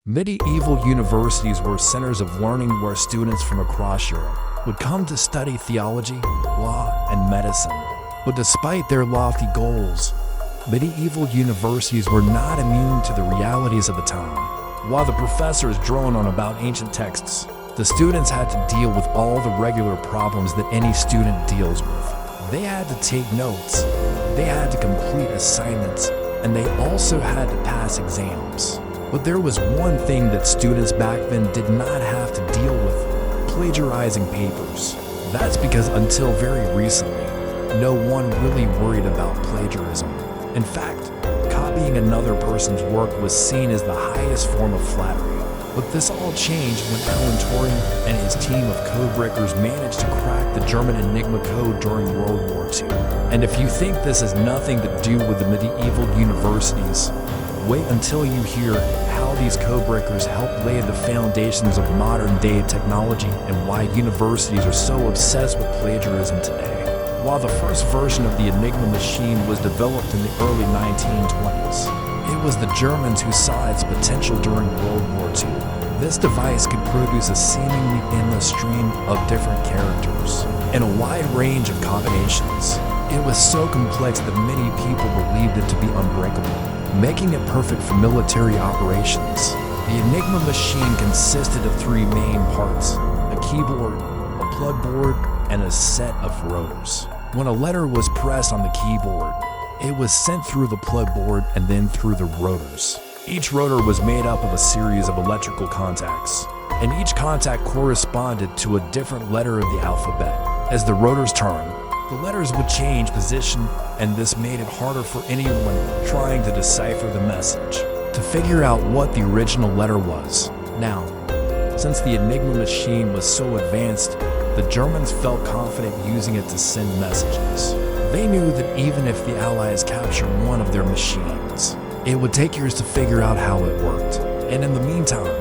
Medieval universities were centers of learning where students from across Europe would come to study theology, law, and medicine. But despite their lofty goals, medieval universities were not immune to the realities of the time. While the professors droned on about ancient texts, the students had to deal with all the regular problems that any student deals with. They had to take notes, they had to complete assignments, and they also had to pass exams. But there was one thing that students back then did not have to deal with: plagiarizing papers. That's because until very recently, no one really worried about plagiarism. In fact, copying another person's work was seen as the highest form of flattery. But this all changed when Alan Turing and his team of codebreakers managed to crack the German Enigma code during World War II. And if you think this has nothing to do with the medieval universities, wait until you hear how these codebreakers helped lay the foundations of modern-day technology and why universities are so obsessed with plagiarism today. While the first version of the Enigma machine was developed in the early 1920s, it was the Germans who saw its potential during World War II. This device could produce a seemingly endless stream of different characters and a wide range of combinations. It was so complex that many people believed it to be unbreakable, making it perfect for military operations. The Enigma machine consisted of three main parts: a keyboard, a plug board, and a set of rotors. When a letter was pressed on the keyboard, it was sent through the plug board and then through the rotors. Each rotor was made up of a series of electrical contacts, and each contact corresponded to a different letter of the alphabet. As the rotors turned, the letters would change position, and this made it harder for anyone trying to decipher the message to figure out what the original letter was. Now, since the Enigma machine was so advanced, the Germans felt confident using it to send messages. They knew that even if the Allies captured one of their machines, it would take years to figure out how it worked. And in the meantime,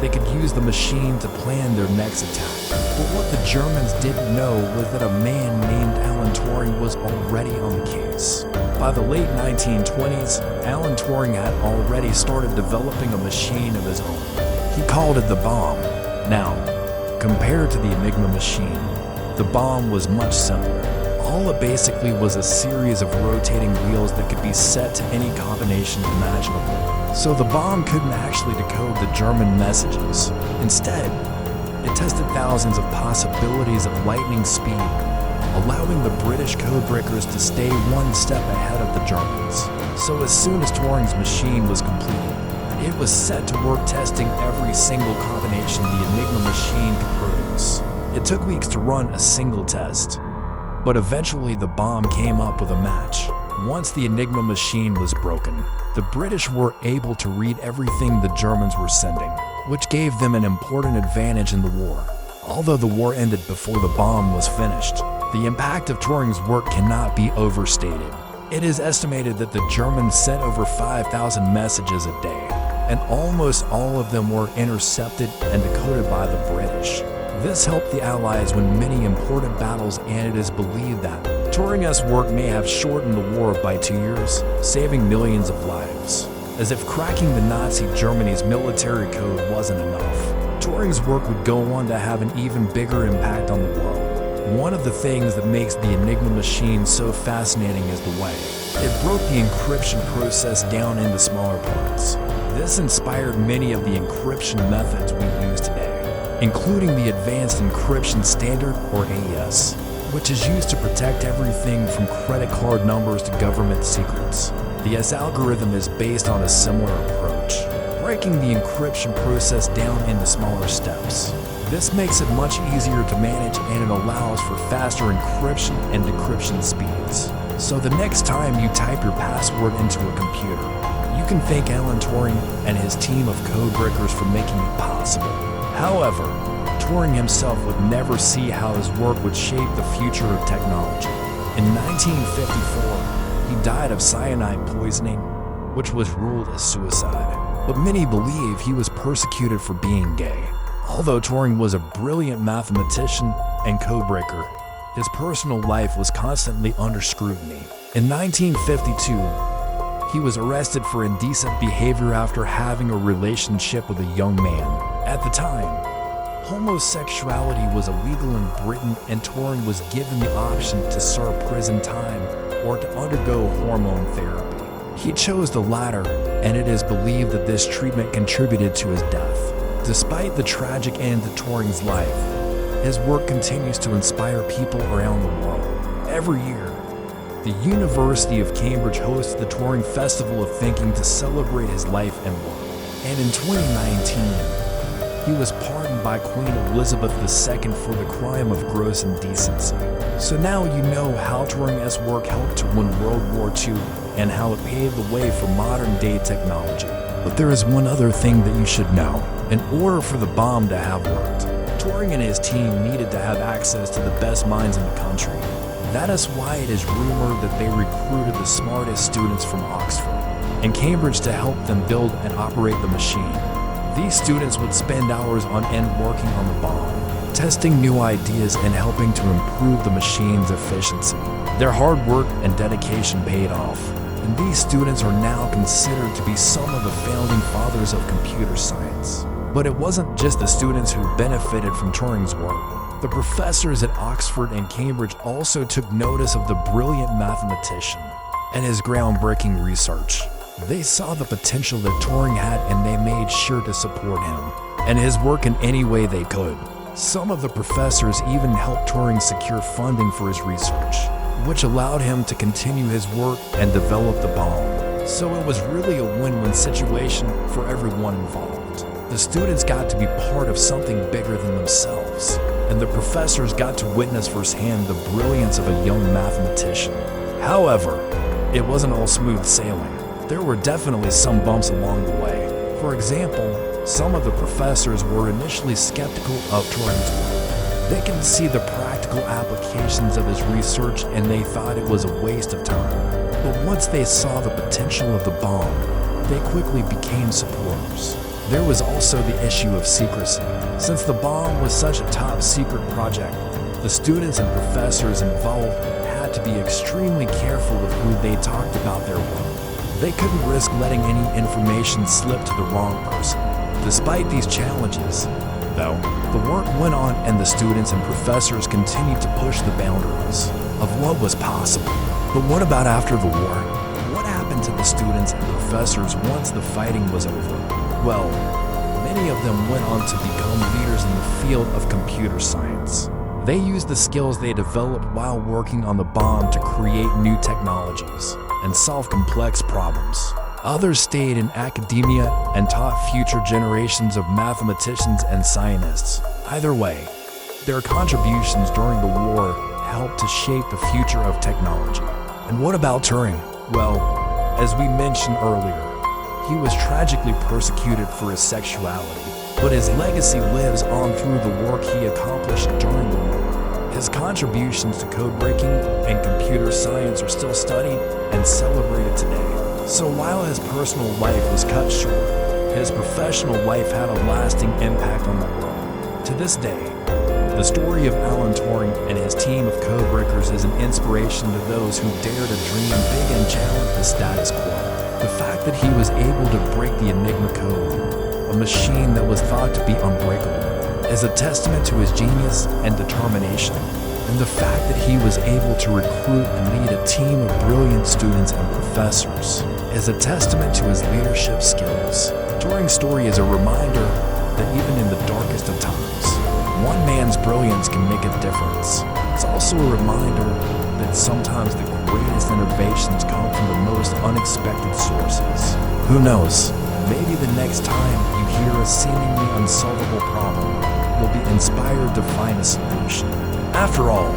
they could use the machine to plan their next attack. But what the Germans didn't know was that a man named Alan Turing was already on the case. By the late 1920s, Alan Turing had already started developing a machine of his own. He called it the bomb. Now, compared to the Enigma machine, the bomb was much simpler. All it basically was a series of rotating wheels that could be set to any combination imaginable. So the bomb couldn't actually decode the German messages. Instead, it tested thousands of possibilities at lightning speed, allowing the British codebreakers to stay one step ahead of the Germans. So as soon as Turing's machine was completed, it was set to work testing every single combination the Enigma machine could produce. It took weeks to run a single test, but eventually the bomb came up with a match. Once the Enigma machine was broken, the British were able to read everything the Germans were sending, which gave them an important advantage in the war. Although the war ended before the bomb was finished, the impact of Turing's work cannot be overstated. It is estimated that the Germans sent over 5,000 messages a day, and almost all of them were intercepted and decoded by the British. This helped the Allies win many important battles, and it is believed that Turing's work may have shortened the war by 2 years, saving millions of lives. As if cracking the Nazi Germany's military code wasn't enough, Turing's work would go on to have an even bigger impact on the world. One of the things that makes the Enigma machine so fascinating is the way it broke the encryption process down into smaller parts. This inspired many of the encryption methods we use today, including the Advanced Encryption Standard, or AES, which is used to protect everything from credit card numbers to government secrets. The AES algorithm is based on a similar approach, breaking the encryption process down into smaller steps. This makes it much easier to manage, and it allows for faster encryption and decryption speeds. So the next time you type your password into a computer, you can thank Alan Turing and his team of codebreakers for making it possible. However, Turing himself would never see how his work would shape the future of technology. In 1954, he died of cyanide poisoning, which was ruled as suicide. But many believe he was persecuted for being gay. Although Turing was a brilliant mathematician and codebreaker, his personal life was constantly under scrutiny. In 1952, He was arrested for indecent behavior after having a relationship with a young man. At the time, homosexuality was illegal in Britain, and Turing was given the option to serve prison time or to undergo hormone therapy. He chose the latter, and it is believed that this treatment contributed to his death. Despite the tragic end to Turing's life, his work continues to inspire people around the world. Every year, the University of Cambridge hosts the Turing Festival of Thinking to celebrate his life and work. And in 2019, he was pardoned by Queen Elizabeth II for the crime of gross indecency. So now you know how Turing's work helped to win World War II and how it paved the way for modern-day technology. But there is one other thing that you should know. In order for the bomb to have worked, Turing and his team needed to have access to the best minds in the country. That is why it is rumored that they recruited the smartest students from Oxford and Cambridge to help them build and operate the machine. These students would spend hours on end working on the bomb, testing new ideas and helping to improve the machine's efficiency. Their hard work and dedication paid off, and these students are now considered to be some of the founding fathers of computer science. But it wasn't just the students who benefited from Turing's work. The professors at Oxford and Cambridge also took notice of the brilliant mathematician and his groundbreaking research. They saw the potential that Turing had, and they made sure to support him and his work in any way they could. Some of the professors even helped Turing secure funding for his research, which allowed him to continue his work and develop the bomb. So it was really a win-win situation for everyone involved. The students got to be part of something bigger than themselves, and the professors got to witness firsthand the brilliance of a young mathematician. However, it wasn't all smooth sailing. There were definitely some bumps along the way. For example, some of the professors were initially skeptical of Turing's work. They can see the practical applications of his research, and they thought it was a waste of time. But once they saw the potential of the bomb, they quickly became supporters. There was also the issue of secrecy. Since the bomb was such a top-secret project, the students and professors involved had to be extremely careful of who they talked about their work. They couldn't risk letting any information slip to the wrong person. Despite these challenges, though, the work went on, and the students and professors continued to push the boundaries of what was possible. But what about after the war? What happened to the students and professors once the fighting was over? Well, many of them went on to become leaders in the field of computer science. They used the skills they developed while working on the bomb to create new technologies and solve complex problems. Others stayed in academia and taught future generations of mathematicians and scientists. Either way, their contributions during the war helped to shape the future of technology. And what about Turing? Well, as we mentioned earlier, he was tragically persecuted for his sexuality, but his legacy lives on through the work he accomplished during the war. His contributions to code breaking and computer science are still studied and celebrated today. So while his personal life was cut short, his professional life had a lasting impact on the world. To this day, the story of Alan Turing and his team of code breakers is an inspiration to those who dare to dream big and challenge the status quo. The fact that he was able to break the Enigma code, a machine that was thought to be unbreakable, is a testament to his genius and determination. And the fact that he was able to recruit and lead a team of brilliant students and professors is a testament to his leadership skills. Turing's story is a reminder that even in the darkest of times, one man's brilliance can make a difference. It's also a reminder that sometimes the greatest innovations come from the most unexpected sources. Who knows? Maybe the next time you hear a seemingly unsolvable problem, you'll be inspired to find a solution. After all,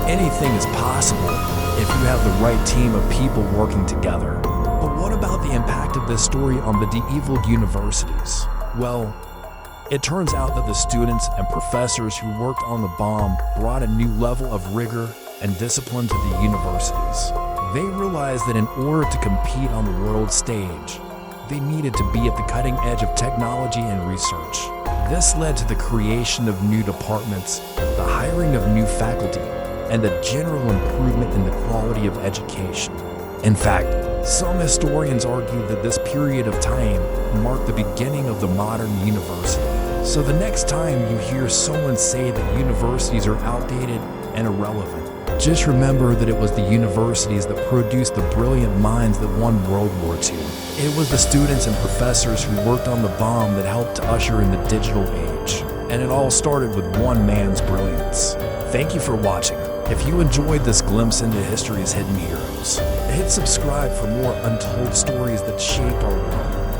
anything is possible if you have the right team of people working together. But what about the impact of this story on the medieval universities? Well, it turns out that the students and professors who worked on the bomb brought a new level of rigor and discipline to the universities. They realized that in order to compete on the world stage, they needed to be at the cutting edge of technology and research. This led to the creation of new departments, the hiring of new faculty, and a general improvement in the quality of education. In fact, Some historians argue that this period of time marked the beginning of the modern university. So the next time you hear someone say that universities are outdated and irrelevant, just remember that it was the universities that produced the brilliant minds that won World War II. It was the students and professors who worked on the bomb that helped to usher in the digital age. And it all started with one man's brilliance. Thank you for watching. If you enjoyed this glimpse into history's hidden heroes, hit subscribe for more untold stories that shaped our world.